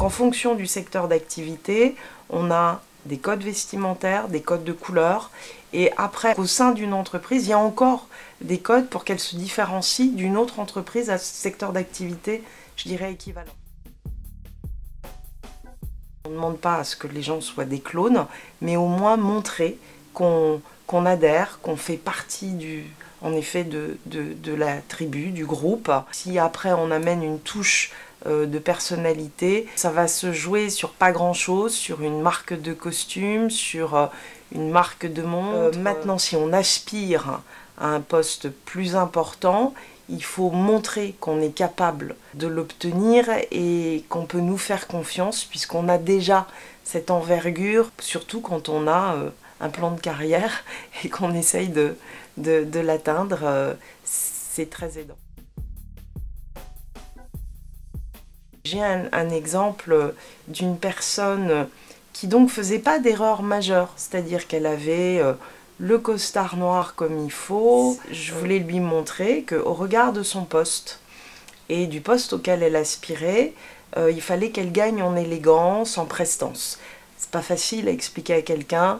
en fonction du secteur d'activité, on a des codes vestimentaires, des codes de couleur, et après, au sein d'une entreprise, il y a encore des codes pour qu'elle se différencie d'une autre entreprise à ce secteur d'activité, je dirais, équivalent. On ne demande pas à ce que les gens soient des clones, mais au moins montrer qu'on adhère, qu'on fait partie en effet de la tribu, du groupe. Si après on amène une touche de personnalité, ça va se jouer sur pas grand-chose, sur une marque de costume, sur une marque de montre. Maintenant, si on aspire à un poste plus important, il faut montrer qu'on est capable de l'obtenir et qu'on peut nous faire confiance puisqu'on a déjà cette envergure, surtout quand on a un plan de carrière et qu'on essaye de l'atteindre, c'est très aidant. J'ai un exemple d'une personne qui donc faisait pas d'erreur majeure, c'est-à-dire qu'elle avait le costard noir comme il faut. Je voulais lui montrer qu'au regard de son poste et du poste auquel elle aspirait, il fallait qu'elle gagne en élégance, en prestance. C'est pas facile à expliquer à quelqu'un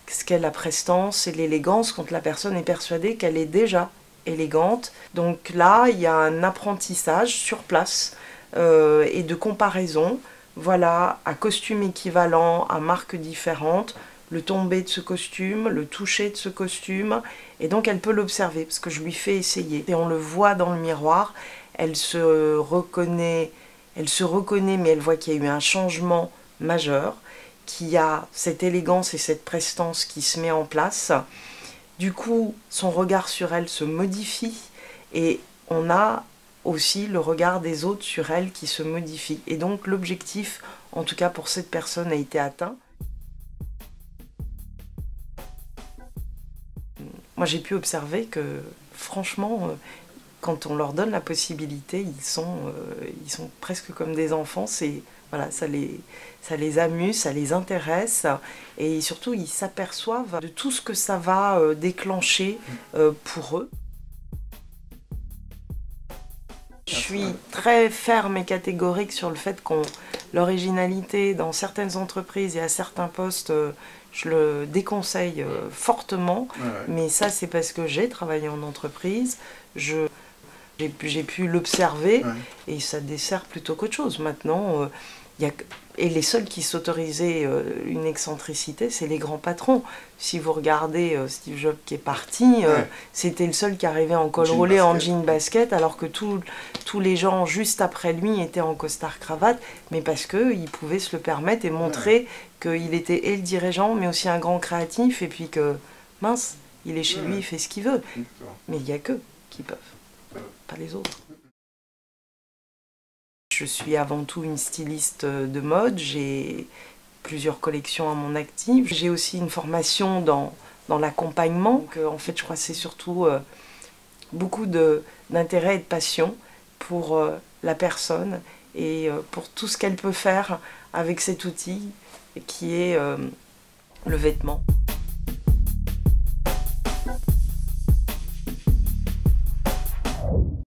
ce qu'est la prestance et l'élégance quand la personne est persuadée qu'elle est déjà élégante. Donc là, il y a un apprentissage sur place et de comparaison, voilà, à costume équivalent, à marques différentes, le tombé de ce costume, le toucher de ce costume, et donc elle peut l'observer, parce que je lui fais essayer. Et on le voit dans le miroir, elle se reconnaît, mais elle voit qu'il y a eu un changement majeur, qu'il y a cette élégance et cette prestance qui se met en place. Du coup, son regard sur elle se modifie, et on a aussi le regard des autres sur elle qui se modifie. Et donc l'objectif, en tout cas pour cette personne, a été atteint. Moi, j'ai pu observer que, franchement, quand on leur donne la possibilité, ils sont presque comme des enfants. Voilà, ça les amuse, ça les intéresse, et surtout, ils s'aperçoivent de tout ce que ça va déclencher pour eux. Je suis très ferme et catégorique sur le fait que l'originalité dans certaines entreprises et à certains postes, je le déconseille fortement, mais ça c'est parce que j'ai travaillé en entreprise, j'ai pu l'observer et ça dessert plutôt qu'autre chose. Maintenant, et les seuls qui s'autorisaient une excentricité, c'est les grands patrons. Si vous regardez Steve Jobs qui est parti, c'était le seul qui arrivait en col roulé, en jean basket, alors que tous les gens juste après lui étaient en costard-cravate, mais parce qu'ils pouvaient se le permettre et montrer qu'il était et le dirigeant, mais aussi un grand créatif, et puis que, mince, il est chez lui, il fait ce qu'il veut. Mais il n'y a qu'eux qui peuvent, pas les autres. Je suis avant tout une styliste de mode, j'ai plusieurs collections à mon actif. J'ai aussi une formation dans l'accompagnement. En fait, je crois que c'est surtout beaucoup d'intérêt et de passion pour la personne et pour tout ce qu'elle peut faire avec cet outil qui est le vêtement.